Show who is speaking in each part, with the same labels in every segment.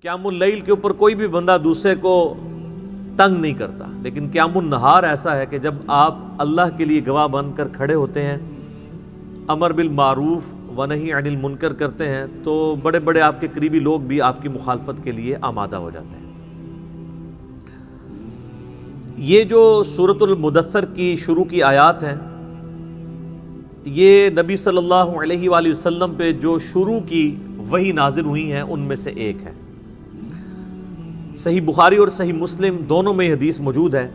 Speaker 1: قیام اللیل کے اوپر کوئی بھی بندہ دوسرے کو تنگ نہیں کرتا، لیکن قیام النہار ایسا ہے کہ جب آپ اللہ کے لیے گواہ بن کر کھڑے ہوتے ہیں، امر بالمعروف و نہی عن المنکر کرتے ہیں، تو بڑے بڑے آپ کے قریبی لوگ بھی آپ کی مخالفت کے لیے آمادہ ہو جاتے ہیں۔ یہ جو سورۃ المدثر کی شروع کی آیات ہیں، یہ نبی صلی اللہ علیہ وآلہ وسلم پہ جو شروع کی وحی نازل ہوئی ہیں ان میں سے ایک ہے۔ صحیح بخاری اور صحیح مسلم دونوں میں حدیث موجود ہے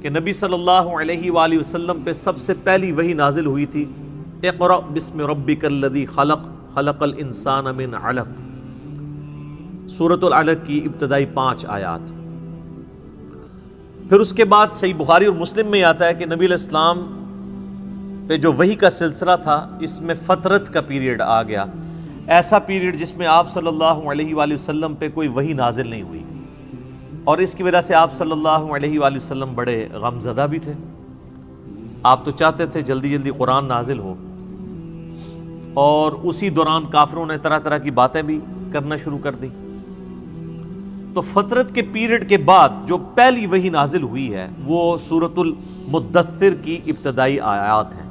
Speaker 1: کہ نبی صلی اللہ علیہ وآلہ وسلم پہ سب سے پہلی وحی نازل ہوئی تھی، اقرأ بسم ربک الذی خلق خلق الانسان من علق، سورۃ العلق کی ابتدائی 5 آیات۔ پھر اس کے بعد صحیح بخاری اور مسلم میں آتا ہے کہ نبی علیہ السلام پہ جو وحی کا سلسلہ تھا، اس میں فترت کا پیریڈ آ گیا، ایسا پیریڈ جس میں آپ صلی اللہ علیہ وآلہ وسلم پہ کوئی وحی نازل نہیں ہوئی، اور اس کی وجہ سے آپ صلی اللہ علیہ وآلہ وسلم بڑے غم زدہ بھی تھے۔ آپ تو چاہتے تھے جلدی جلدی قرآن نازل ہو، اور اسی دوران کافروں نے طرح طرح کی باتیں بھی کرنا شروع کر دی۔ تو فترت کے پیریڈ کے بعد جو پہلی وحی نازل ہوئی ہے وہ سورۃ المدثر کی ابتدائی آیات ہیں،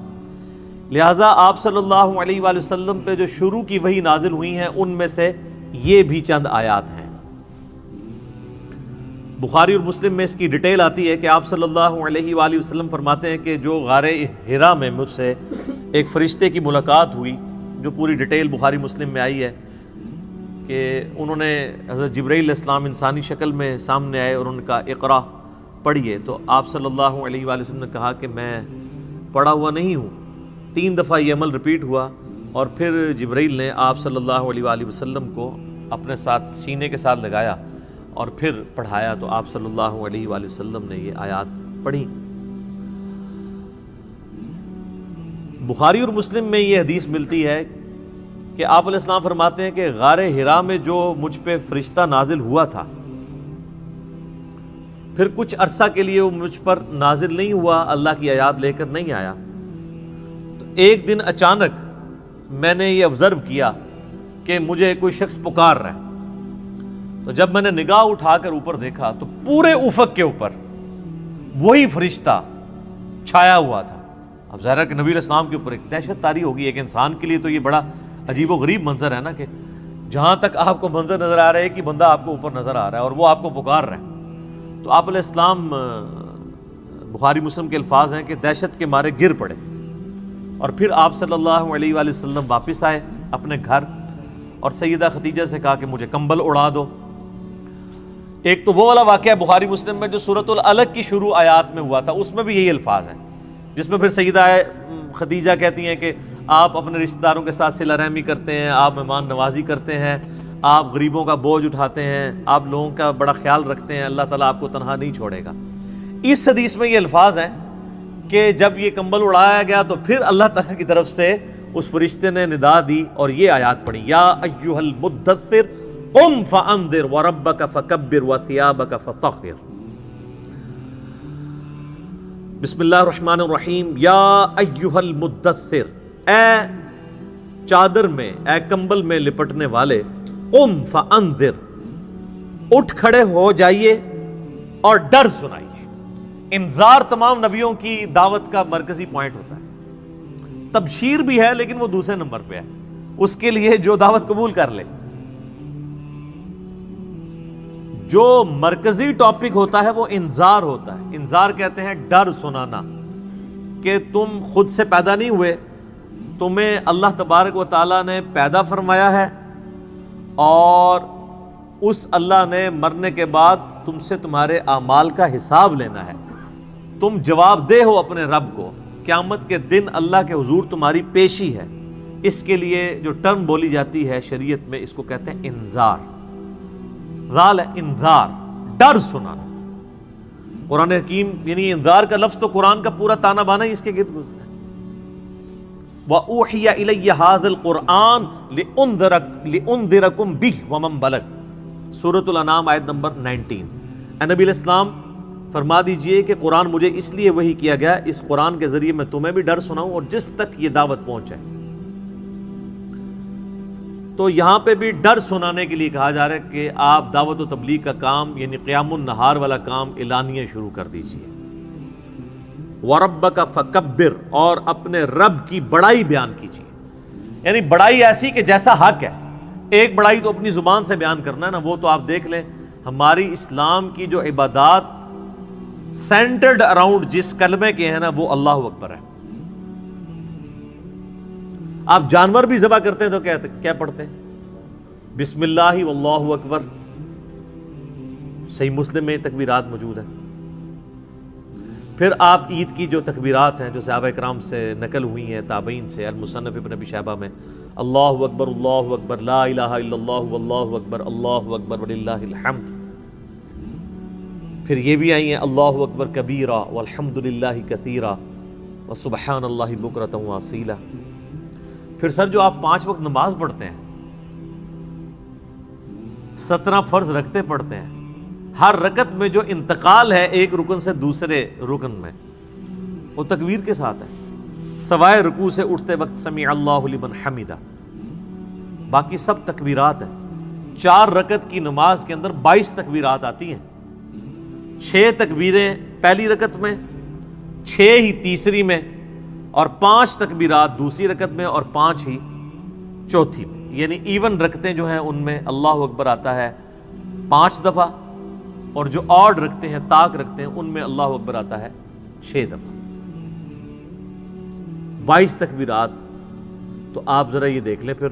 Speaker 1: لہٰذا آپ صلی اللہ علیہ وآلہ وسلم پہ جو شروع کی وحی نازل ہوئی ہیں ان میں سے یہ بھی چند آیات ہیں۔ بخاری اور مسلم میں اس کی ڈیٹیل آتی ہے کہ آپ صلی اللہ علیہ وآلہ وسلم فرماتے ہیں کہ جو غار حرا میں مجھ سے ایک فرشتے کی ملاقات ہوئی، جو پوری ڈیٹیل بخاری مسلم میں آئی ہے کہ انہوں نے حضرت جبرائیل علیہ السلام انسانی شکل میں سامنے آئے اور ان کا اقرا پڑھیے، تو آپ صلی اللہ علیہ وآلہ وسلم نے کہا کہ میں پڑھا ہوا نہیں ہوں۔ 3 دفعہ یہ عمل ریپیٹ ہوا، اور پھر جبرائیل نے آپ صلی اللہ علیہ وآلہ وسلم کو اپنے ساتھ سینے کے ساتھ لگایا اور پھر پڑھایا، تو آپ صلی اللہ علیہ وآلہ وسلم نے یہ آیات پڑھی۔ بخاری اور مسلم میں یہ حدیث ملتی ہے کہ آپ علیہ السلام فرماتے ہیں کہ غار حرا میں جو مجھ پہ فرشتہ نازل ہوا تھا، پھر کچھ عرصہ کے لیے وہ مجھ پر نازل نہیں ہوا، اللہ کی آیات لے کر نہیں آیا۔ تو ایک دن اچانک میں نے یہ آبزرو کیا کہ مجھے کوئی شخص پکار رہا ہے، تو جب میں نے نگاہ اٹھا کر اوپر دیکھا تو پورے افق کے اوپر وہی فرشتہ چھایا ہوا تھا۔ اب ظاہر ہے کہ نبی علیہ السلام کے اوپر ایک دہشت طاری ہوگی، ایک انسان کے لیے تو یہ بڑا عجیب و غریب منظر ہے نا، کہ جہاں تک آپ کو منظر نظر آ رہا ہے کہ بندہ آپ کو اوپر نظر آ رہا ہے اور وہ آپ کو پکار رہا ہے۔ تو آپ علیہ السلام، بخاری مسلم کے الفاظ ہیں کہ دہشت کے مارے گر پڑے، اور پھر آپ صلی اللہ علیہ وآلہ وسلم واپس آئے اپنے گھر، اور سیدہ خدیجہ سے کہا کہ مجھے کمبل اڑا دو۔ ایک تو وہ والا واقعہ بخاری مسلم میں جو سورۃ العلق کی شروع آیات میں ہوا تھا، اس میں بھی یہی الفاظ ہیں، جس میں پھر سیدہ خدیجہ کہتی ہیں کہ آپ اپنے رشتہ داروں کے ساتھ صلہ رحمی کرتے ہیں، آپ مہمان نوازی کرتے ہیں، آپ غریبوں کا بوجھ اٹھاتے ہیں، آپ لوگوں کا بڑا خیال رکھتے ہیں، اللہ تعالیٰ آپ کو تنہا نہیں چھوڑے گا۔ اس حدیث میں یہ الفاظ ہیں کہ جب یہ کمبل اڑایا گیا تو پھر اللہ تعالیٰ کی طرف سے اس فرشتے نے ندا دی اور یہ آیات پڑھی، یا ایھا المدثر قم فانذر وربک فکبر وثیابک فطہر۔ بسم اللہ الرحمن الرحیم، یا ایھا المدثر، اے چادر میں، اے کمبل میں لپٹنے والے، قم فانذر، اٹھ کھڑے ہو جائیے اور ڈر سنائیے۔ انذار تمام نبیوں کی دعوت کا مرکزی پوائنٹ ہوتا ہے، تبشیر بھی ہے لیکن وہ دوسرے نمبر پہ ہے، اس کے لیے جو دعوت قبول کر لے۔ جو مرکزی ٹاپک ہوتا ہے وہ انذار ہوتا ہے۔ انذار کہتے ہیں ڈر سنانا، کہ تم خود سے پیدا نہیں ہوئے، تمہیں اللہ تبارک و تعالیٰ نے پیدا فرمایا ہے، اور اس اللہ نے مرنے کے بعد تم سے تمہارے اعمال کا حساب لینا ہے، تم جواب دہ ہو اپنے رب کو، قیامت کے دن اللہ کے حضور تمہاری پیشی ہے۔ اس کے لیے جو ٹرم بولی جاتی ہے شریعت میں، اس کو کہتے ہیں انذار۔ ذال انذار، ڈر سنانا۔ قرآن حکیم یعنی انذار کا لفظ تو قرآن کا پورا تانا بانا ہی اس کے گرد گزرا ہے۔ وَأُوحِيَ إِلَيَّ هَذَا الْقُرْآنُ لِأُنذِرَكُمْ بِهِ وَمَنْ بَلَغَ، سورۃ الانعام آیت نمبر 19۔ اے نبی علیہ السلام فرما دیجئے کہ قرآن مجھے اس لیے وحی کیا گیا، اس قرآن کے ذریعے میں تمہیں بھی ڈر سناؤں اور جس تک یہ دعوت پہنچے۔ تو یہاں پہ بھی ڈر سنانے کے لیے کہا جا رہا ہے کہ آپ دعوت و تبلیغ کا کام یعنی قیام النہار والا کام اعلانیہ شروع کر دیجئے. وَرَبَّكَ فَكَبِّرْ، اور اپنے رب کی بڑائی بیان کیجیے. یعنی بڑائی ایسی کہ جیسا حق ہے. ایک بڑائی تو اپنی زبان سے بیان کرنا ہے نا، وہ تو آپ دیکھ لیں ہماری اسلام کی جو عبادات سینٹرڈ اراؤنڈ جس کلمے کے ہیں نا وہ اللہ اکبر ہے. آپ جانور بھی ذبح کرتے ہیں تو کیا پڑھتے ہیں؟ بسم اللہ واللہ اکبر. صحیح مسلم میں تکبیرات موجود ہیں. پھر آپ عید کی جو تکبیرات ہیں جو صحابہ کرام سے نقل ہوئی ہیں، تابعین سے، المصنف ابن ابی شیبہ میں اللہ اکبر لا الہ الا اللہ واللہ اکبر وللہ الحمد. پھر یہ بھی آئی ہیں اللہ اکبر کبیرہ والحمد للہ کثیرہ وسبحان اللہ بکرۃ واصیلہ. پھر سر جو آپ 5 وقت نماز پڑھتے ہیں، 17 فرض رکھتے پڑھتے ہیں، ہر رکعت میں جو انتقال ہے ایک رکن سے دوسرے رکن میں وہ تکبیر کے ساتھ ہے، سوائے رکوع سے اٹھتے وقت سمیع اللہ لمن حمدہ. باقی سب تکبیرات ہیں. 4 رکعت کی نماز کے اندر 22 تکبیرات آتی ہیں. 6 تکبیریں پہلی رکعت میں، 6 ہی تیسری میں، اور 5 تکبیرات دوسری رکعت میں اور 5 ہی چوتھی میں. یعنی ایون رکھتے جو ہیں ان میں اللہ اکبر آتا ہے 5 دفعہ، اور جو آڈ رکھتے ہیں طاق رکھتے ہیں ان میں اللہ اکبر آتا ہے 6 دفعہ. 22 تکبیرات. تو آپ ذرا یہ دیکھ لیں پھر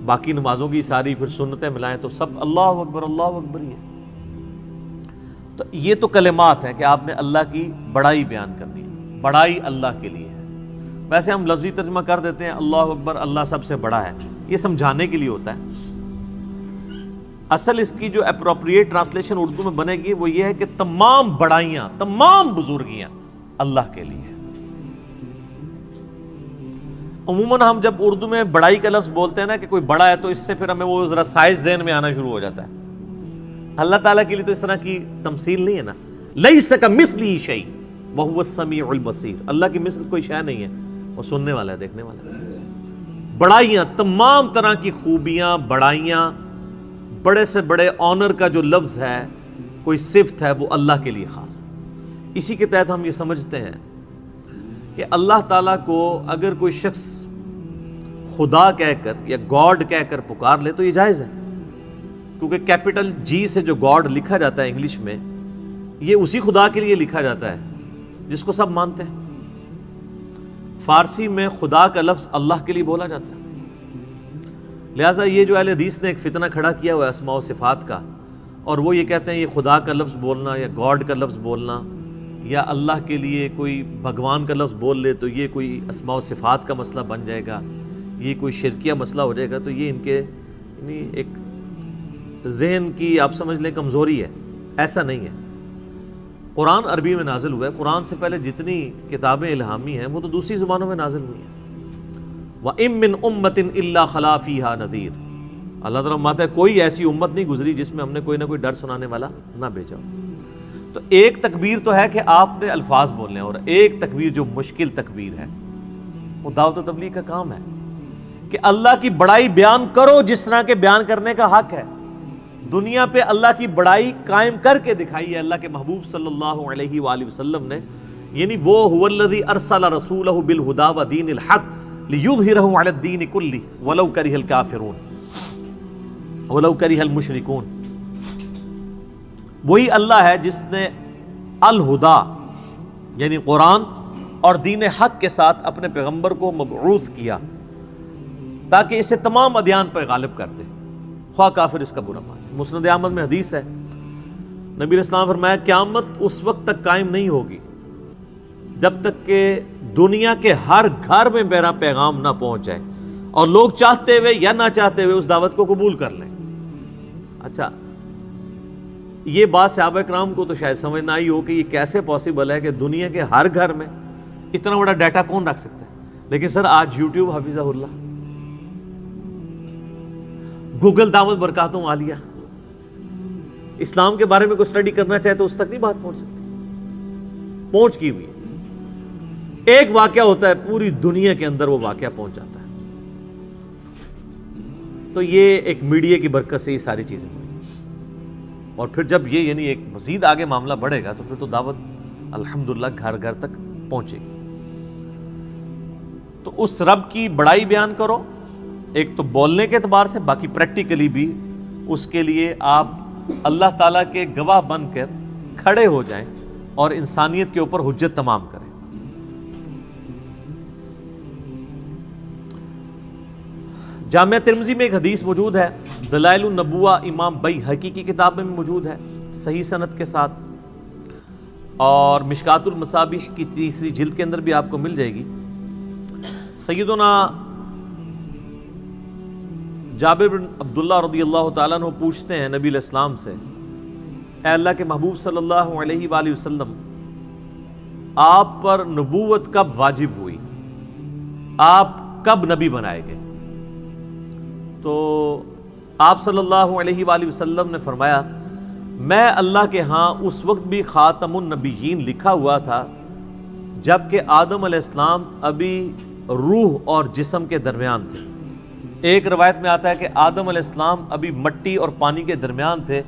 Speaker 1: باقی نمازوں کی ساری پھر سنتیں ملائیں تو سب اللہ اکبر ہی ہے. تو یہ تو کلمات ہیں کہ آپ نے اللہ کی بڑائی بیان کرنی ہے. بڑائی اللہ کے لیے ہے. ویسے ہم لفظی ترجمہ کر دیتے ہیں اللہ اکبر، اللہ سب سے بڑا ہے، یہ سمجھانے کے لیے ہوتا ہے. اصل اس کی جو اپروپریٹ ٹرانسلیشن اردو میں بنے گی وہ یہ ہے کہ تمام بڑائیاں، تمام بزرگیاں اللہ کے لیے ہیں. عموماً ہم جب اردو میں بڑائی کا لفظ بولتے ہیں نا کہ کوئی بڑا ہے تو اس سے پھر ہمیں وہ ذرا سائز ذہن میں آنا شروع ہو جاتا ہے. اللہ تعالیٰ کے لیے تو اس طرح کی تمثیل نہیں ہے نا. لیس کمثلہ شیء وہو السمیع البصیر. اللہ کی مثل کوئی شے نہیں ہے، وہ سننے والا ہے، دیکھنے والا ہے. بڑائیاں، تمام طرح کی خوبیاں، بڑائیاں، بڑے سے بڑے آنر کا جو لفظ ہے، کوئی صفت ہے، وہ اللہ کے لیے خاص ہے. اسی کے تحت ہم یہ سمجھتے ہیں کہ اللہ تعالیٰ کو اگر کوئی شخص خدا کہہ کر یا گاڈ کہہ کر پکار لے تو یہ جائز ہے، کیونکہ کیپٹل جی سے جو گاڈ لکھا جاتا ہے انگلش میں، یہ اسی خدا کے لیے لکھا جاتا ہے جس کو سب مانتے ہیں. فارسی میں خدا کا لفظ اللہ کے لیے بولا جاتا ہے. لہٰذا یہ جو اہل حدیث نے ایک فتنہ کھڑا کیا ہوا ہے اسماء و صفات کا، اور وہ یہ کہتے ہیں یہ خدا کا لفظ بولنا یا گاڈ کا لفظ بولنا یا اللہ کے لیے کوئی بھگوان کا لفظ بول لے تو یہ کوئی اسماء و صفات کا مسئلہ بن جائے گا، یہ کوئی شرکیہ مسئلہ ہو جائے گا. تو یہ ان کے یعنی ایک ذہن کی آپ سمجھ لیں کمزوری ہے. ایسا نہیں ہے. قرآن عربی میں نازل ہوا ہے. قرآن سے پہلے جتنی کتابیں الہامی ہیں وہ تو دوسری زبانوں میں نازل ہوئی ہیں. وَإِن مِّنْ أُمَّةٍ إِلَّا خَلَا فِيهَا نَذِيرٌ. اللہ تعالیٰ فرماتا ہے کوئی ایسی امت نہیں گزری جس میں ہم نے کوئی نہ کوئی ڈر سنانے والا نہ بھیجا. تو ایک تکبیر تو ہے کہ آپ نے الفاظ بولنے ہیں، اور ایک تکبیر جو مشکل تکبیر ہے وہ دعوت و تبلیغ کا کام ہے کہ اللہ کی بڑائی بیان کرو جس طرح کے بیان کرنے کا حق ہے. دنیا پہ اللہ کی بڑائی قائم کر کے دکھائی ہے اللہ کے محبوب صلی اللہ علیہ وآلہ وسلم نے. یعنی وہ هو الذی ارسل رسولہ بالہدی ودین الحق لیظہرہ علی الدین کلہ ولو کرہ الکافرون ولو کرہ المشرکون. وہی اللہ ہے جس نے الہدی یعنی قرآن اور دین حق کے ساتھ اپنے پیغمبر کو مبعوث کیا تاکہ اسے تمام ادیان پر غالب کر دے، خواہ کافر اس کا برا مانے. مسند احمد میں حدیث ہے، نبی علیہ السلام فرمایا قیامت اس وقت تک قائم نہیں ہوگی جب تک کہ دنیا کے ہر گھر میں میرا پیغام نہ پہنچ جائے اور لوگ چاہتے ہوئے یا نہ چاہتے ہوئے اس دعوت کو قبول کر لیں. اچھا، یہ بات صحابہ کرام کو تو شاید سمجھ نہ آئی ہو کہ یہ کیسے پاسبل ہے کہ دنیا کے ہر گھر میں اتنا بڑا ڈیٹا کون رکھ سکتا ہے. لیکن سر آج یوٹیوب حفظہ اللہ، گوگل دامت برکاتوں عالیہ، اسلام کے بارے میں کوئی اسٹڈی کرنا چاہے تو اس تک نہیں بات پہنچ سکتی. پہنچ کی ہوئی ہے. ایک واقعہ ہوتا ہے پوری دنیا کے اندر وہ واقعہ پہنچ جاتا ہے. تو یہ ایک میڈیا کی برکت سے یہ ساری چیزیں ہوئی. اور پھر جب یہ یعنی ایک مزید آگے معاملہ بڑھے گا تو پھر تو دعوت الحمدللہ گھر گھر تک پہنچے گی. تو اس رب کی بڑائی بیان کرو، ایک تو بولنے کے اعتبار سے، باقی پریکٹیکلی بھی اس کے لیے آپ اللہ تعالیٰ کے گواہ بن کر کھڑے ہو جائیں اور انسانیت کے اوپر حجت تمام کریں. جامعہ ترمذی میں ایک حدیث موجود ہے، دلائل النبوہ امام بیہقی کی کتاب میں موجود ہے صحیح سند کے ساتھ، اور مشکات المصابیح کی 3 جلد کے اندر بھی آپ کو مل جائے گی. سیدنا جابر بن عبداللہ رضی اللہ تعالیٰ عنہ پوچھتے ہیں نبی علیہ السلام سے، اے اللہ کے محبوب صلی اللہ علیہ وآلہ وسلم، آپ پر نبوت کب واجب ہوئی؟ آپ کب نبی بنائے گئے؟ تو آپ صلی اللہ علیہ وآلہ وسلم نے فرمایا، میں اللہ کے ہاں اس وقت بھی خاتم النبیین لکھا ہوا تھا جبکہ آدم علیہ السلام ابھی روح اور جسم کے درمیان تھے. ایک روایت میں آتا ہے کہ آدم علیہ السلام ابھی مٹی اور پانی کے درمیان تھے،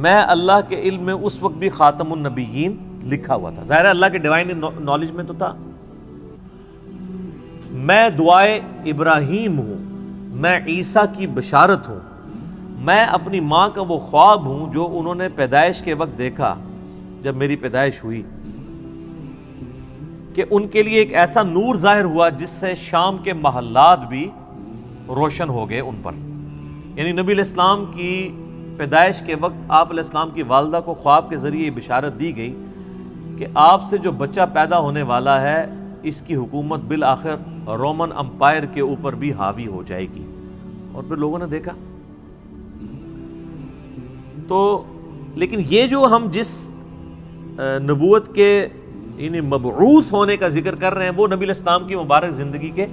Speaker 1: میں اللہ کے علم میں اس وقت بھی خاتم النبیین لکھا ہوا تھا. ظاہر ہے اللہ کے ڈیوائن نالج میں تو تھا. میں دعائے ابراہیم ہوں، میں عیسیٰ کی بشارت ہوں، میں اپنی ماں کا وہ خواب ہوں جو انہوں نے پیدائش کے وقت دیکھا جب میری پیدائش ہوئی، کہ ان کے لیے ایک ایسا نور ظاہر ہوا جس سے شام کے محلات بھی روشن ہو گئے ان پر. یعنی نبی علیہ السلام کی پیدائش کے وقت آپ علیہ السلام کی والدہ کو خواب کے ذریعے یہ بشارت دی گئی کہ آپ سے جو بچہ پیدا ہونے والا ہے اس کی حکومت بالآخر رومن امپائر کے اوپر بھی حاوی ہو جائے گی. اور پھر لوگوں نے دیکھا. تو لیکن یہ جو ہم جس نبوت کے یعنی مبعوث ہونے کا ذکر کر رہے ہیں وہ نبی علیہ السلام کی مبارک زندگی کے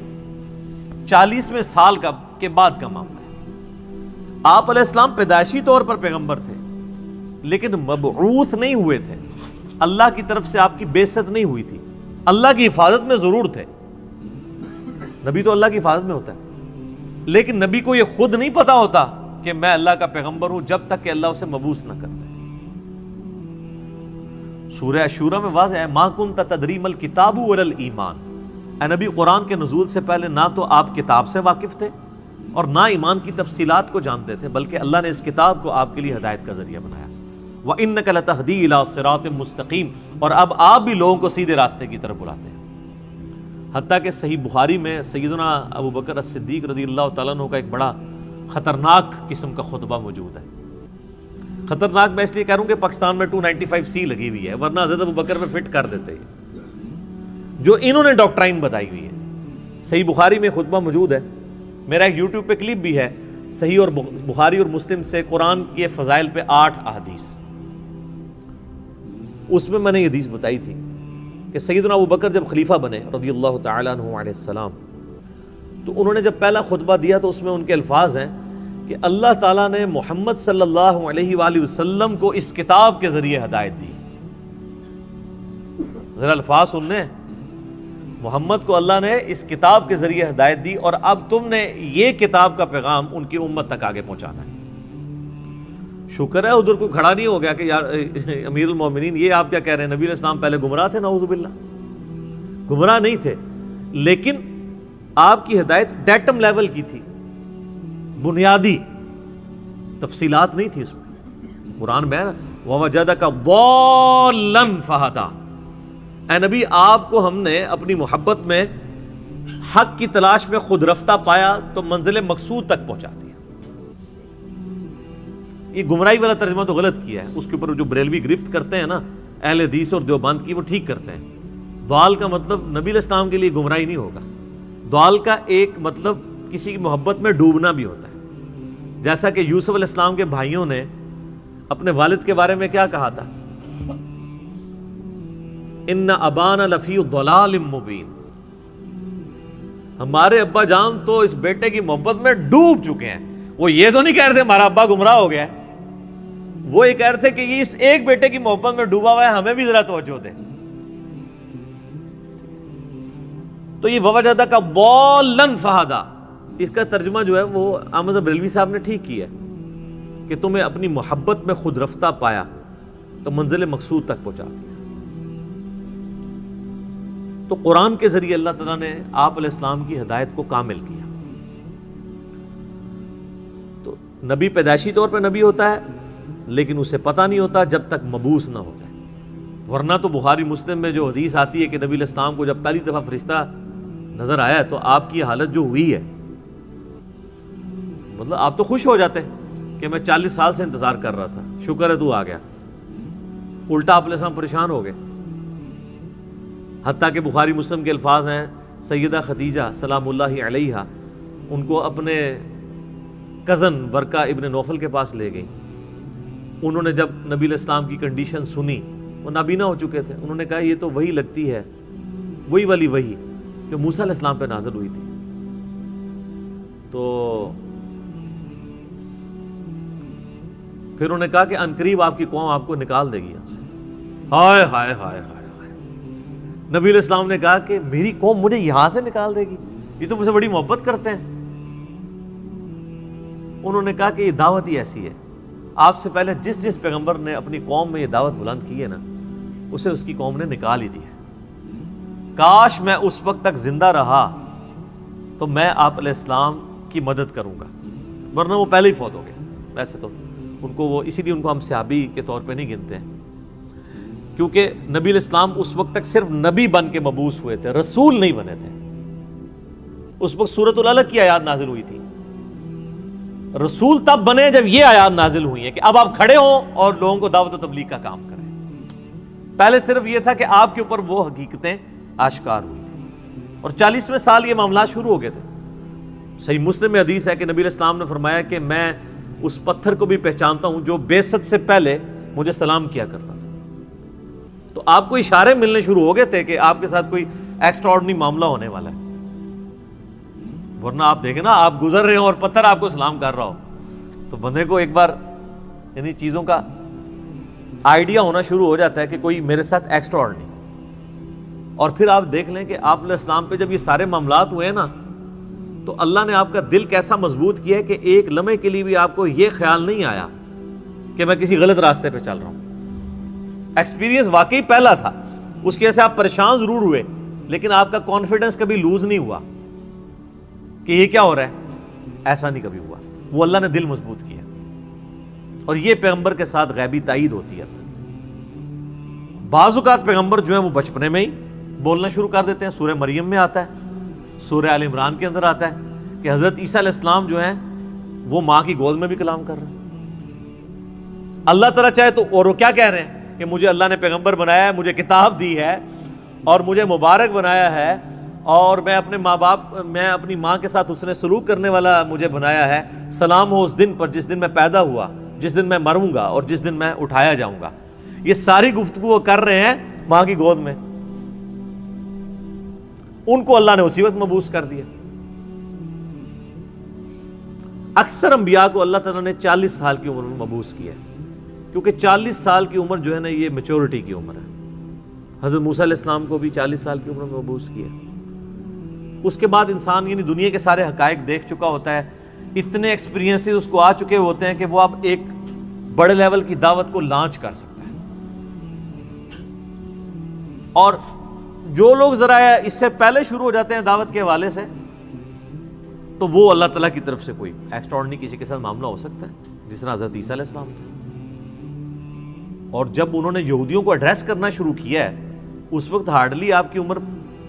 Speaker 1: 40ویں سال کے بعد کا معاملہ ہے. آپ علیہ السلام پیدائشی طور پر پیغمبر تھے لیکن مبعوث نہیں ہوئے تھے. اللہ کی طرف سے آپ کی بعثت نہیں ہوئی تھی. اللہ کی حفاظت میں ضرور تھے. نبی تو اللہ کی حفاظت میں ہوتا ہے، لیکن نبی کو یہ خود نہیں پتا ہوتا کہ میں اللہ کا پیغمبر ہوں جب تک کہ اللہ اسے مبعوث نہ کرتا ہے. سورہ شورى میں واضح ہے، ما کنت تدری ما الکتاب ولا الایمان. اے نبی، قرآن کے نزول سے پہلے نہ تو آپ کتاب سے واقف تھے اور نہ ایمان کی تفصیلات کو جانتے تھے، بلکہ اللہ نے اس کتاب کو آپ کے لیے ہدایت کا ذریعہ بنایا. وَإِنَّكَ لَتَهْدِي إِلَىٰ صِرَاطٍ مُسْتَقِيمٍ. اور اب آپ بھی لوگوں کو سیدھے راستے کی طرف بلاتے ہیں. حتیٰ کہ صحیح بخاری میں سیدنا ابو بکر الصدیق رضی اللہ تعالیٰ عنہ کا ایک بڑا خطرناک قسم کا خطبہ موجود ہے. خطرناک میں اس لیے کہہ رہا ہوں کہ پاکستان میں 295C لگی ہوئی ہے، ورنہ حضرت ابو بکر میں فٹ کر دیتے ہیں جو انہوں نے ڈاکٹرائن بتائی ہوئی ہے. صحیح بخاری میں خطبہ موجود ہے، میرا ایک یوٹیوب پہ کلپ بھی ہے، صحیح اور بخاری اور مسلم سے قرآن کے فضائل پہ 8 احادیث. اس میں میں نے یہ حدیث بتائی تھی کہ سیدنا ابو بکر جب خلیفہ بنے رضی اللہ تعالیٰ عنہ علیہ السلام، تو انہوں نے جب پہلا خطبہ دیا تو اس میں ان کے الفاظ ہیں کہ اللہ تعالیٰ نے محمد صلی اللہ علیہ وآلہ وسلم کو اس کتاب کے ذریعے ہدایت دی. ذرا الفاظ سننے، محمد کو اللہ نے اس کتاب کے ذریعے ہدایت دی اور اب تم نے یہ کتاب کا پیغام ان کی امت تک آگے پہنچانا ہے. شکر ہے ادھر کوئی کھڑا نہیں ہو گیا کہ یار امیر المومنین یہ آپ کیا کہہ رہے ہیں، نبی علیہ السلام پہلے گمراہ تھے. نعوذ باللہ، گمراہ نہیں تھے، لیکن آپ کی ہدایت ڈیٹم لیول کی تھی، بنیادی تفصیلات نہیں تھی اس میں. قرآن میں وَوَجَدَكَ ضَالًّا فَهَدَىٰ. اے نبی، آپ کو ہم نے اپنی محبت میں حق کی تلاش میں خود رفتہ پایا تو منزل مقصود تک پہنچا دیا. یہ گمراہی والا ترجمہ تو غلط کیا ہے، اس کے اوپر جو بریلوی گرفت کرتے ہیں نا اہل حدیث اور دیوبند کی، وہ ٹھیک کرتے ہیں. ضال کا مطلب نبی علیہ السلام کے لیے گمراہی نہیں ہوگا. ضال کا ایک مطلب کسی کی محبت میں ڈوبنا بھی ہوتا ہے. جیسا کہ یوسف علیہ السلام کے بھائیوں نے اپنے والد کے بارے میں کیا کہا تھا، ان ابانا لفی ضلال مبین. ہمارے ابا جان تو اس بیٹے کی محبت میں ڈوب چکے ہیں. وہ یہ تو نہیں کہہ رہے تھے ہمارا ابا گمراہ ہو گیا ہے، وہ یہ کہہ رہے تھے کہ یہ اس ایک بیٹے کی محبت میں ڈوبا ہوا ہے، ہمیں بھی ذرا توجہ دیں. تو یہ وَوَجَدَكَ ضَالًّا فَهَدَىٰ، اس کا ترجمہ جو ہے وہ احمد بریلوی صاحب نے ٹھیک کیا ہے کہ تمہیں اپنی محبت میں خود رفتہ پایا تو منزل مقصود تک پہنچا دیا. تو قرآن کے ذریعے اللہ تعالیٰ نے آپ علیہ السلام کی ہدایت کو کامل کیا. تو نبی پیدائشی طور پہ نبی ہوتا ہے لیکن اسے پتہ نہیں ہوتا جب تک مبعوث نہ ہو جائے. ورنہ تو بخاری مسلم میں جو حدیث آتی ہے کہ نبی علیہ السلام کو جب پہلی دفعہ فرشتہ نظر آیا تو آپ کی حالت جو ہوئی ہے، مطلب آپ تو خوش ہو جاتے کہ میں 40 سال سے انتظار کر رہا تھا، شکر ہے تو آ گیا. الٹا آپ علیہ السلام پریشان ہو گئے. حتیٰ کہ بخاری مسلم کے الفاظ ہیں، سیدہ خدیجہ سلام اللہ علیہا ان کو اپنے کزن ورقہ ابن نوفل کے پاس لے گئی. انہوں نے جب نبی علیہ السلام کی کنڈیشن سنی، وہ نابینا ہو چکے تھے، انہوں نے کہا یہ تو وہی لگتی ہے، وہی والی وہی جو موسیٰ علیہ السلام پہ نازل ہوئی تھی. تو پھر انہوں نے کہا کہ عنقریب آپ کی قوم آپ کو نکال دے گی یہاں سے. ہائے ہائے ہائے ہائے ہائے. نبی علیہ السلام نے کہا کہ میری قوم مجھے یہاں سے نکال دے گی، یہ تو مجھ سے بڑی محبت کرتے ہیں. انہوں نے کہا کہ یہ دعوت ہی ایسی ہے، آپ سے پہلے جس جس پیغمبر نے اپنی قوم میں یہ دعوت بلند کی ہے نا، اسے اس کی قوم نے نکال ہی دی ہے. کاش میں اس وقت تک زندہ رہا تو میں آپ علیہ السلام کی مدد کروں گا، ورنہ وہ پہلے ہی فوت ہو گئے. ویسے تو ان کو وہ اسی لیے ان کو ہم صحابی کے طور پہ نہیں گنتے ہیں، کیونکہ نبی علیہ السلام اس وقت تک صرف نبی بن کے مبعوث ہوئے تھے، رسول نہیں بنے تھے. اس وقت سورۃ العلق کی آیات نازل ہوئی تھی. رسول تب بنے جب یہ آیات نازل ہوئی ہیں کہ اب آپ کھڑے ہوں اور لوگوں کو دعوت و تبلیغ کا کام کریں. پہلے صرف یہ تھا کہ آپ کے اوپر وہ حقیقتیں آشکار ہوئی تھی، اور 40ویں سال یہ معاملات شروع ہو گئے تھے. صحیح مسلم میں حدیث ہے کہ نبی علیہ السلام نے فرمایا کہ میں اس پتھر کو بھی پہچانتا ہوں جو بعثت سے پہلے مجھے سلام کیا کرتا تھا. تو آپ کو اشارے ملنے شروع ہو گئے تھے کہ آپ کے ساتھ کوئی ایکسٹرا آرڈنری معاملہ ہونے والا ہے. ورنہ آپ دیکھیں نا، آپ گزر رہے ہوں اور پتھر آپ کو سلام کر رہا ہو تو بندے کو ایک بار یعنی چیزوں کا آئیڈیا ہونا شروع ہو جاتا ہے کہ کوئی میرے ساتھ ایکسٹرا آرڈنری. اور پھر آپ دیکھ لیں کہ آپ علیہ السلام پہ جب یہ سارے معاملات ہوئے ہیں نا، تو اللہ نے آپ کا دل کیسا مضبوط کیا ہے کہ ایک لمحے کے لیے بھی آپ کو یہ خیال نہیں آیا کہ میں کسی غلط راستے پہ چل رہا ہوں. ایکسپیرینس واقعی پہلا تھا، اس کی وجہ سے آپ پریشان ضرور ہوئے لیکن آپ کا کانفیڈنس کبھی لوز نہیں ہوا کہ یہ کیا ہو رہا ہے. ایسا نہیں کبھی ہوا. وہ اللہ نے دل مضبوط کیا. اور یہ پیغمبر کے ساتھ غیبی تائید ہوتی ہے. بعض اوقات پیغمبر جو ہیں وہ بچپنے میں ہی بولنا شروع کر دیتے ہیں. سورہ مریم میں آتا ہے، سورہ آل عمران کے اندر آتا ہے کہ حضرت عیسیٰ علیہ السلام جو ہیں وہ ماں کی گود میں بھی کلام کر رہے ہیں. اللہ تعالیٰ چاہے تو، اور وہ کیا کہہ رہے ہیں کہ مجھے اللہ نے پیغمبر بنایا ہے، مجھے کتاب دی ہے اور مجھے مبارک بنایا ہے، اور میں اپنے ماں باپ، میں اپنی ماں کے ساتھ اس نے سلوک کرنے والا مجھے بنایا ہے. سلام ہو اس دن پر جس دن میں پیدا ہوا، جس دن میں مروں گا اور جس دن میں اٹھایا جاؤں گا. یہ ساری گفتگو وہ کر رہے ہیں ماں کی گود میں. ان کو اللہ نے اسی وقت مبعوث کر دیا. اکثر انبیاء کو اللہ تعالیٰ نے 40 سال کی عمر میں مبعوث کیا ہے، کیونکہ 40 سال کی عمر جو ہے نا یہ میچورٹی کی عمر ہے. حضرت موسیٰ علیہ السلام کو بھی 40 سال کی عمر میں مبعوث کیا. اس کے بعد انسان یعنی دنیا کے سارے حقائق دیکھ چکا ہوتا ہے، اتنے ایکسپیرینسز اس کو آ چکے ہوتے ہیں کہ وہ اب ایک بڑے لیول کی دعوت کو لانچ کر سکتا ہے. اور جو لوگ ذرا اس سے پہلے شروع ہو جاتے ہیں دعوت کے حوالے سے، تو وہ اللہ تعالیٰ کی طرف سے کوئی ایکسٹراڈنری کسی کے ساتھ معاملہ ہو سکتا ہے، جس طرح حضرت عیسیٰ علیہ السلام تھے. اور جب انہوں نے یہودیوں کو ایڈریس کرنا شروع کیا ہے، اس وقت ہارڈلی آپ کی عمر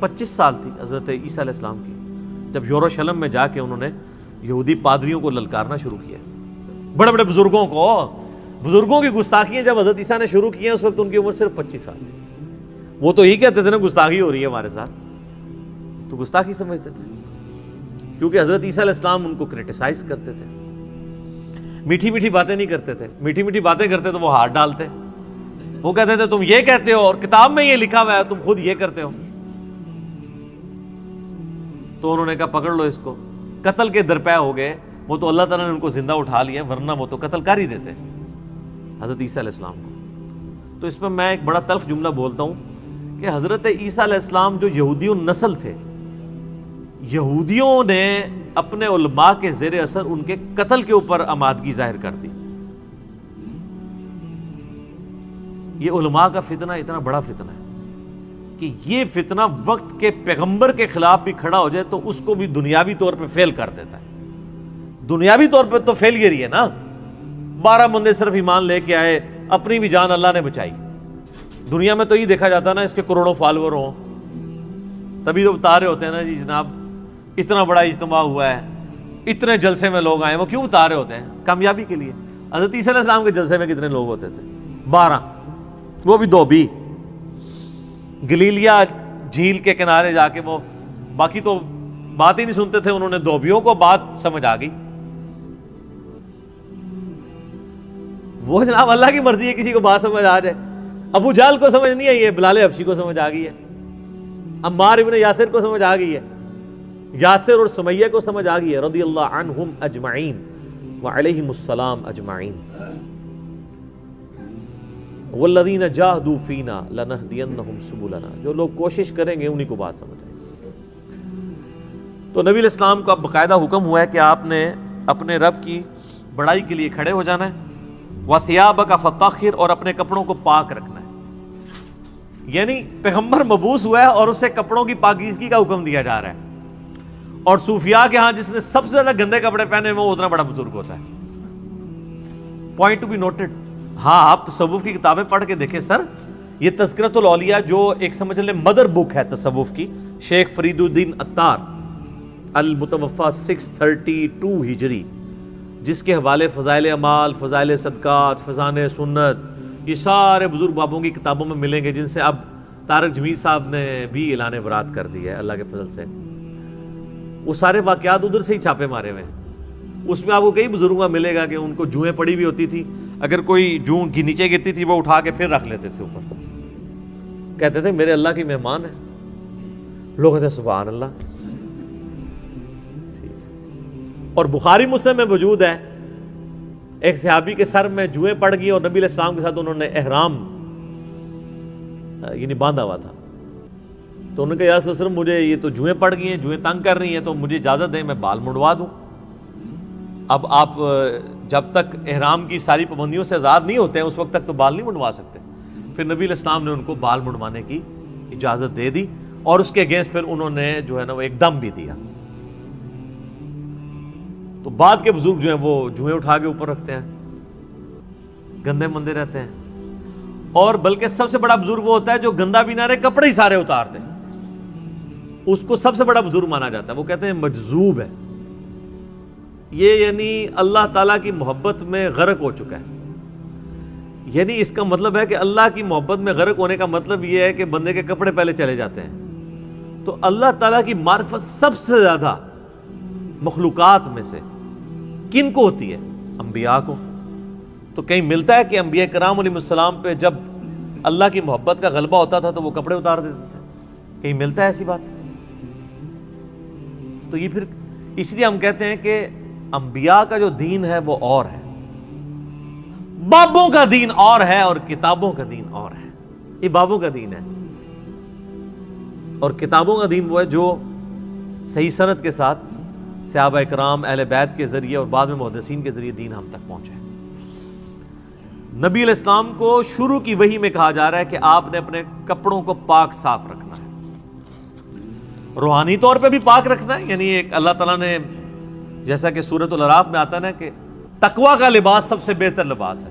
Speaker 1: 25 سال تھی حضرت عیسیٰ علیہ السلام کی، جب یروشلم میں جا کے انہوں نے یہودی پادریوں کو للکارنا شروع کیا. بڑے بڑے بزرگوں کی گستاخیاں جب حضرت عیسیٰ نے شروع کی ہیں، اس وقت ان کی عمر صرف 25 سال تھی. وہ تو ہی کہتے تھے نا گستاخی ہو رہی ہے ہمارے ساتھ، تو گستاخی سمجھتے تھے، کیونکہ حضرت عیسیٰ علیہ السلام ان کو کرٹیسائز کرتے تھے. میٹھی میٹھی باتیں نہیں کرتے تھے، میٹھی میٹھی باتیں کرتے تو وہ ہاتھ ڈالتے. وہ کہتے تھے تم یہ کہتے ہو اور کتاب میں یہ لکھا ہوا ہے، تم خود یہ کرتے ہو. تو انہوں نے کہا پکڑ لو اس کو. قتل کے درپے ہو گئے. وہ تو اللہ تعالیٰ نے ان کو زندہ اٹھا لیا، ورنہ وہ تو قتل کر ہی دیتے حضرت عیسیٰ علیہ السلام کو. تو اس میں میں ایک بڑا تلخ جملہ بولتا ہوں کہ حضرت عیسیٰ علیہ السلام جو یہودیوں نسل تھے، یہودیوں نے اپنے علماء کے زیر اثر ان کے قتل کے اوپر آمادگی ظاہر کر دی. یہ علماء کا فتنہ اتنا بڑا فتنہ ہے کہ یہ فتنہ وقت کے پیغمبر کے خلاف بھی کھڑا ہو جائے تو اس کو بھی دنیاوی طور پہ فیل کر دیتا ہے. دنیاوی طور پہ تو فیل ہی ہے نا. 12 بندے صرف ایمان لے کے آئے, اپنی بھی جان اللہ نے بچائی. دنیا میں تو یہ دیکھا جاتا ہے نا اس کے کروڑوں فالوور ہوں, تبھی تو بتا رہے ہوتے ہیں نا جی جناب اتنا بڑا اجتماع ہوا ہے, اتنے جلسے میں لوگ آئے. وہ کیوں بتا رہے ہوتے ہیں؟ کامیابی کے لیے. حضرت عیسیٰ علیہ السلام کے جلسے میں کتنے لوگ ہوتے تھے؟ 12, وہ بھی 2 بھی گلیلیا جھیل کے کنارے جا کے. وہ باقی تو بات ہی نہیں سنتے تھے, انہوں نے 2 بیوں کو بات سمجھ آ گئی. وہ جناب اللہ کی مرضی ہے کسی کو بات سمجھ آ جائے. ابو جہل کو سمجھ نہیں آئی ہے, بلال حبشی کو سمجھ آ گئی ہے, عمار ابن یاسر کو سمجھ آ گئی ہے, یاسر اور سمیہ کو سمجھ آ گئی ہے رضی اللہ عنہم اجمعین وعلیہم السلام اجمعین. والذین جاہدوا فینا لنہدینہم سبلنا, جو لوگ کوشش کریں گے انہی کو بات سمجھ آئے. تو نبی علیہ السلام کا باقاعدہ حکم ہوا ہے کہ آپ نے اپنے رب کی بڑائی کے لیے کھڑے ہو جانا ہے. وَثِيَابَكَ فَطَهِّرْ, اور اپنے کپڑوں کو پاک رکھنا ہے. یعنی پیغمبر مبعوث ہوا ہے اور اسے کپڑوں کی پاکیزگی کا حکم دیا جا رہا ہے. اور صوفیاء کے ہاں جس نے سب سے زیادہ گندے کپڑے پہنے وہ اتنا بڑا بزرگ ہوتا ہے. Point to be noted. ہاں آپ تصوف کی کتابیں پڑھ کے دیکھیں سر, یہ تذکرۃ الاولیاء جو ایک سمجھ لیں مدر بک ہے تصوف کی, شیخ فرید الدین عطار المتوفی 632 ہجری, جس کے حوالے فضائل اعمال, فضائل صدقات, فضائل سنت, یہ سارے بزرگ بابوں کی کتابوں میں ملیں گے, جن سے اب طارق جمیل صاحب نے بھی اعلان برات کر دی ہے اللہ کے فضل سے. وہ سارے واقعات ادھر سے ہی چھاپے مارے ہوئے ہیں. اس میں آپ کو کئی بزرگوں کا ملے گا کہ ان کو جوئیں پڑی بھی ہوتی تھی, اگر کوئی جوں کی نیچے گرتی تھی وہ اٹھا کے پھر رکھ لیتے تھے اوپر, کہتے تھے میرے اللہ کی مہمان ہے. لوگ کہتے ہیں سبحان اللہ. اور بخاری مسلم میں موجود ہے ایک صحابی کے سر میں جوئیں پڑ گئی اور نبی علیہ السلام کے ساتھ انہوں نے احرام یعنی باندھا ہوا تھا. تو انہوں نے کہا یا رسول اللہ مجھے یہ تو جوئیں پڑ گئی ہیں, جوئیں تنگ کر رہی ہیں, تو مجھے اجازت دیں میں بال منڈوا دوں. اب آپ جب تک احرام کی ساری پابندیوں سے آزاد نہیں ہوتے ہیں اس وقت تک تو بال نہیں منڈوا سکتے. پھر نبی علیہ السلام نے ان کو بال منڈوانے کی اجازت دے دی اور اس کے اگینسٹ پھر انہوں نے جو ہے نا وہ ایک دم بھی دیا. تو بعد کے بزرگ جو ہیں وہ جوئیں اٹھا کے اوپر رکھتے ہیں, گندے مندے رہتے ہیں. اور بلکہ سب سے بڑا بزرگ وہ ہوتا ہے جو گندا بھی نہ رہے, کپڑے ہی سارے اتار دے, اس کو سب سے بڑا بزرگ مانا جاتا ہے. وہ کہتے ہیں مجذوب ہے یہ, یعنی اللہ تعالیٰ کی محبت میں غرق ہو چکا ہے. یعنی اس کا مطلب ہے کہ اللہ کی محبت میں غرق ہونے کا مطلب یہ ہے کہ بندے کے کپڑے پہلے چلے جاتے ہیں. تو اللہ تعالیٰ کی معرفت سب سے زیادہ مخلوقات میں سے کن کو ہوتی ہے؟ انبیاء کو. تو کہیں ملتا ہے کہ انبیاء کرام علیہ السلام پہ جب اللہ کی محبت کا غلبہ ہوتا تھا تو وہ کپڑے اتار دیتے تھے؟ کہیں ملتا ہے ایسی بات؟ تو یہ پھر اس لیے ہم کہتے ہیں کہ انبیاء کا جو دین ہے وہ اور ہے, بابوں کا دین اور ہے, اور کتابوں کا دین اور ہے. یہ بابوں کا دین ہے اور کتابوں کا دین وہ ہے جو صحیح سند کے ساتھ صحابہ اکرام اہل بیت کے ذریعے اور بعد میں محدثین کے ذریعے دین ہم تک پہنچا ہے. نبی علیہ السلام کو شروع کی وحی میں کہا جا رہا ہے کہ آپ نے اپنے کپڑوں کو پاک صاف رکھنا ہے, روحانی طور پہ بھی پاک رکھنا ہے. یعنی ایک اللہ تعالیٰ نے جیسا کہ سورۃ الاعراف میں آتا ہے نا کہ تقویٰ کا لباس سب سے بہتر لباس ہے,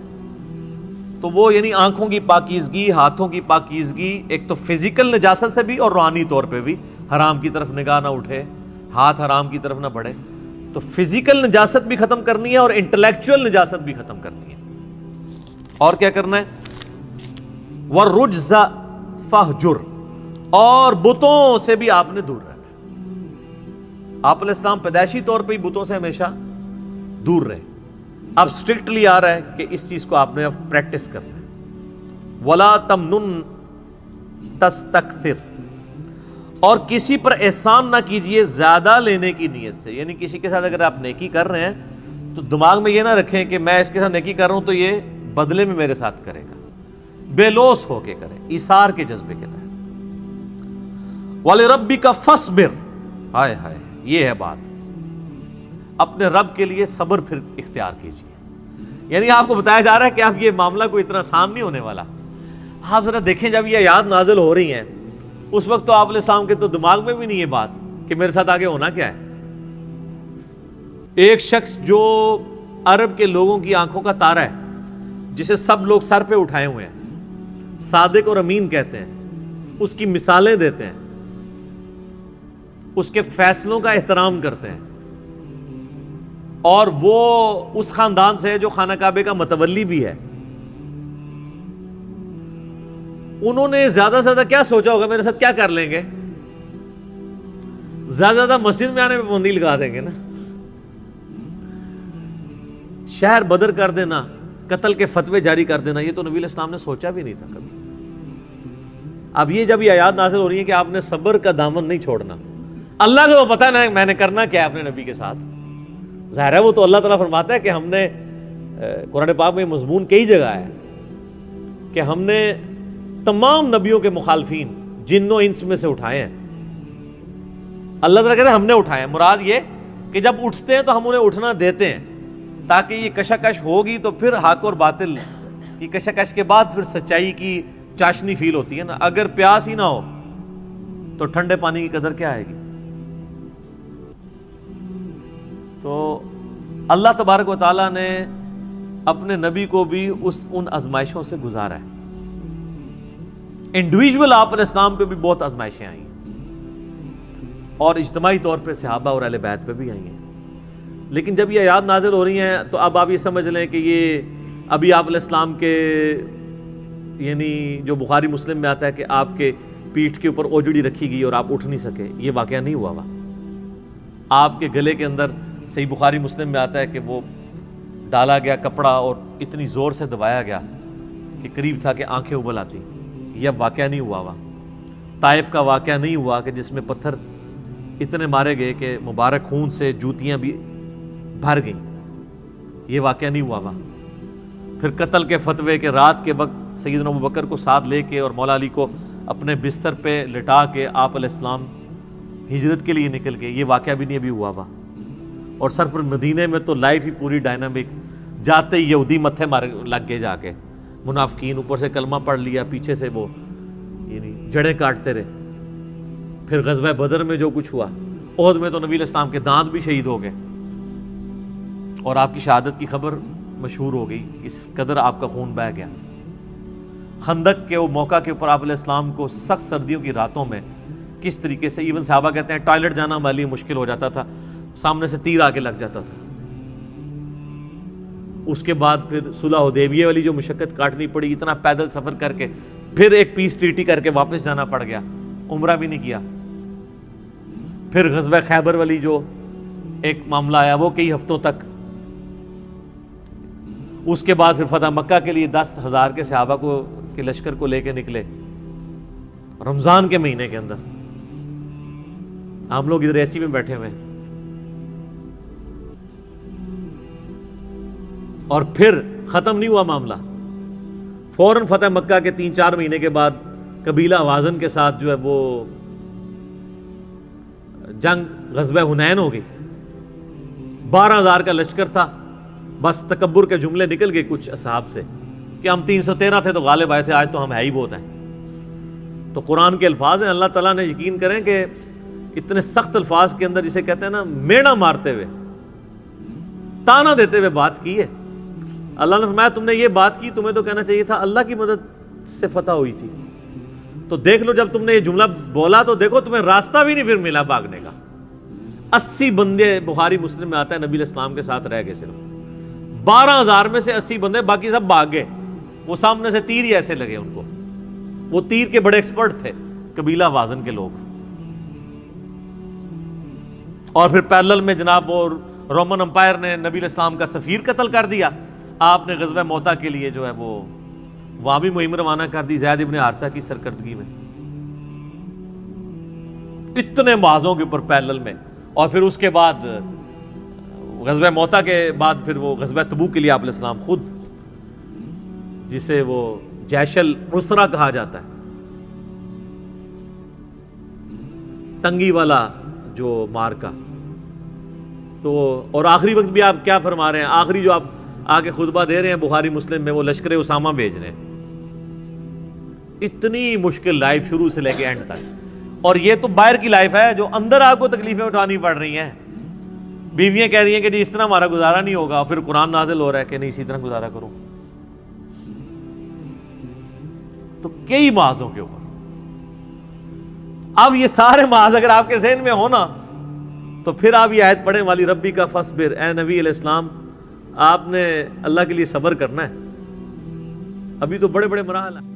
Speaker 1: تو وہ یعنی آنکھوں کی پاکیزگی, ہاتھوں کی پاکیزگی, ایک تو فزیکل نجاست سے بھی اور روحانی طور پہ بھی, حرام کی طرف نگاہ نہ اٹھے, ہاتھ حرام کی طرف نہ بڑھے. تو فزیکل نجاست بھی ختم کرنی ہے اور انٹلیکچوئل نجاست بھی ختم کرنی ہے. اور کیا کرنا ہے؟ وَالرُّجْزَ فَاهْجُرْ, اور بتوں سے بھی آپ نے دور رہنا ہے. آپ علیہ السلام پیدائشی طور پہ ہی بتوں سے ہمیشہ دور رہے. اب اسٹرکٹلی آ رہا ہے کہ اس چیز کو آپ نے اب پریکٹس کرنا ہے. وَلَا تَمْنُن تَسْتَكْثِرْ, اور کسی پر احسان نہ کیجئے زیادہ لینے کی نیت سے. یعنی کسی کے ساتھ اگر آپ نیکی کر رہے ہیں تو دماغ میں یہ نہ رکھیں کہ میں اس کے ساتھ نیکی کر رہا ہوں تو یہ بدلے میں میرے ساتھ کرے گا. بے لوث ہو کے کریں, ایثار کے جذبے کے تحت. وَلِرَبِّكَ فَاصْبِرْ, ہائے ہائے یہ ہے بات. اپنے رب کے لیے صبر پھر اختیار کیجیے. یعنی آپ کو بتایا جا رہا ہے کہ اب یہ معاملہ کوئی اتنا آسان نہیں ہونے والا. آپ ذرا دیکھیں جب یہ آیات نازل ہو رہی ہیں اس وقت تو آپ علیہ السلام کے تو دماغ میں بھی نہیں یہ بات کہ میرے ساتھ آگے ہونا کیا ہے. ایک شخص جو عرب کے لوگوں کی آنکھوں کا تارا ہے, جسے سب لوگ سر پہ اٹھائے ہوئے ہیں, صادق اور امین کہتے ہیں, اس کی مثالیں دیتے ہیں, اس کے فیصلوں کا احترام کرتے ہیں, اور وہ اس خاندان سے ہے جو خانہ کعبے کا متولی بھی ہے. انہوں نے زیادہ سے زیادہ کیا سوچا ہوگا میرے ساتھ کیا کر لیں گے؟ زیادہ سے زیادہ مسجد میں آنے پہ پابندی لگا دیں گے نا, شہر بدر کر دینا, قتل کے فتوے جاری کر دینا, یہ تو نبی علیہ السلام نے سوچا بھی نہیں تھا کبھی. اب یہ جب یہ آیات نازل ہو رہی ہیں کہ آپ نے صبر کا دامن نہیں چھوڑنا, اللہ کو تو پتہ ہے نا میں نے کرنا کیا ہے اپنے نبی کے ساتھ. ظاہر ہے وہ تو اللہ تعالیٰ فرماتا ہے کہ ہم نے قرآن پاک میں مضمون کئی جگہ ہے کہ ہم نے تمام نبیوں کے مخالفین جن و انس میں سے اٹھائے ہیں. اللہ تعالیٰ کہتے ہیں ہم نے اٹھائے ہیں. مراد یہ کہ جب اٹھتے ہیں تو ہم انہیں اٹھنا دیتے ہیں تاکہ یہ کشاکش ہوگی تو پھر حق اور باطل کی کشاکش کے بعد پھر سچائی کی چاشنی فیل ہوتی ہے نا. اگر پیاس ہی نہ ہو تو ٹھنڈے پانی کی قدر کیا آئے گی؟ تو اللہ تبارک و تعالیٰ نے اپنے نبی کو بھی ان آزمائشوں سے گزارا ہے. انڈیویجول آپ علیہ السلام پہ بھی بہت آزمائشیں آئی ہیں اور اجتماعی طور پہ صحابہ اور اہل بیت پہ بھی آئی ہیں. لیکن جب یہ آیات نازل ہو رہی ہیں تو اب آپ یہ سمجھ لیں کہ یہ ابھی آپ علیہ السلام کے یعنی جو بخاری مسلم میں آتا ہے کہ آپ کے پیٹھ کے اوپر اوجڑی رکھی گئی اور آپ اٹھ نہیں سکے, یہ واقعہ نہیں ہوا ہوا. آپ کے گلے کے اندر صحیح بخاری مسلم میں آتا ہے کہ وہ ڈالا گیا کپڑا اور اتنی زور سے دبایا گیا کہ قریب تھا کہ آنکھیں ابل آتی. یہ واقعہ نہیں ہوا ہوا. طائف کا واقعہ نہیں ہوا کہ جس میں پتھر اتنے مارے گئے کہ مبارک خون سے جوتیاں بھی بھر گئیں. یہ واقعہ نہیں ہوا ہوا. پھر قتل کے فتوے کے رات کے وقت سیدنا ابوبکر کو ساتھ لے کے اور مولا علی کو اپنے بستر پہ لٹا کے آپ علیہ السلام ہجرت کے لیے نکل گئے. یہ واقعہ بھی نہیں ابھی ہوا ہوا. اور سر پر مدینے میں تو لائف ہی پوری ڈائنامک, جاتے ہی یہودی متھے مار لگ گئے, جا کے منافقین اوپر سے کلمہ پڑھ لیا, پیچھے سے وہ یعنی جڑیں کاٹتے رہے. پھر غزوہ بدر میں جو کچھ ہوا, احد میں تو نبی علیہ السلام کے دانت بھی شہید ہو گئے اور آپ کی شہادت کی خبر مشہور ہو گئی, اس قدر آپ کا خون بہہ گیا. خندق کے وہ موقع کے اوپر آپ علیہ السلام کو سخت سردیوں کی راتوں میں کس طریقے سے ایون صحابہ کہتے ہیں ٹوائلٹ جانا ہمارے لیے مشکل ہو جاتا تھا, سامنے سے تیر آ کے لگ جاتا تھا. اس کے بعد پھر صلح حدیبیہ والی جو مشقت کاٹنی پڑی, اتنا پیدل سفر کر کے, پھر ایک پیس ٹریٹی کر کے واپس جانا پڑ گیا, عمرہ بھی نہیں کیا. پھر غزوہ خیبر والی جو ایک معاملہ آیا وہ کئی ہفتوں تک. اس کے بعد پھر فتح مکہ کے لیے 10,000 کے صحابہ کو کے لشکر کو لے کے نکلے رمضان کے مہینے کے اندر. ہم لوگ ادھر ایسی میں بیٹھے ہوئے ہیں. اور پھر ختم نہیں ہوا معاملہ, فوراً فتح مکہ کے 3-4 مہینے کے بعد قبیلہ حوازن کے ساتھ جو ہے وہ جنگ غزوہ حنین ہو گئی. 12,000 کا لشکر تھا. بس تکبر کے جملے نکل گئے کچھ اصحاب سے کہ ہم 313 تھے تو غالب آئے تھے, آج تو ہم ہے ہی بہت ہیں. تو قرآن کے الفاظ ہیں, اللہ تعالیٰ نے یقین کریں کہ اتنے سخت الفاظ کے اندر جسے کہتے ہیں نا میڑا مارتے ہوئے, تانا دیتے ہوئے بات کی ہے. اللہ نے فرمایا تم نے یہ بات کی, تمہیں تو کہنا چاہیے تھا اللہ کی مدد سے فتح ہوئی تھی. تو دیکھ لو جب تم نے یہ جملہ بولا تو دیکھو تمہیں راستہ بھی نہیں پھر ملا بھاگنے کا. 80 بندے بخاری مسلم میں آتا ہے نبی علیہ السلام کے ساتھ رہ گئے, صرف 12,000 میں سے 80 بندے, باقی سب بھاگ گئے. وہ سامنے سے تیر ہی ایسے لگے ان کو. وہ تیر کے بڑے ایکسپرٹ تھے قبیلہ وازن کے لوگ. اور پھر پیرلل میں جناب وہ رومن امپائر نے نبی علیہ السلام کا سفیر قتل کر دیا. آپ نے غزوہ موتا کے لیے جو ہے وہ وہاں بھی مہم روانہ کر دی زید ابن حارثہ کی سرکردگی میں, اتنے معاذوں کے اوپر پیرلل میں. اور پھر اس کے بعد غزوہ موتا کے بعد پھر وہ غزوہ تبوک کے لیے آپ علیہ السلام خود, جسے وہ جیش العسرہ کہا جاتا ہے, تنگی والا جو مارکا, تو اور آخری وقت بھی آپ کیا فرما رہے ہیں؟ آخری جو آپ آگے خطبہ دے رہے ہیں بخاری مسلم میں، وہ لشکر اسامہ بھیج رہے ہیں۔ اتنی مشکل لائف شروع سے لے کے اینڈ تک، اور یہ تو باہر کی لائف ہے، جو اندر آپ کو تکلیفیں اٹھانی پڑ رہی ہیں۔ بیویاں کہہ رہی ہیں کہ جی اس طرح ہمارا گزارا نہیں ہوگا، پھر قرآن نازل ہو رہا ہے کہ نہیں اسی طرح گزارا کرو۔ تو کئی معاذوں کے اوپر، اب یہ سارے معاذ اگر آپ کے ذہن میں ہونا تو پھر آپ یہ آیت پڑھیں والی ربی کا فصبر، اے نبی علیہ السلام آپ نے اللہ کے لیے صبر کرنا ہے، ابھی تو بڑے بڑے مراحل ہیں۔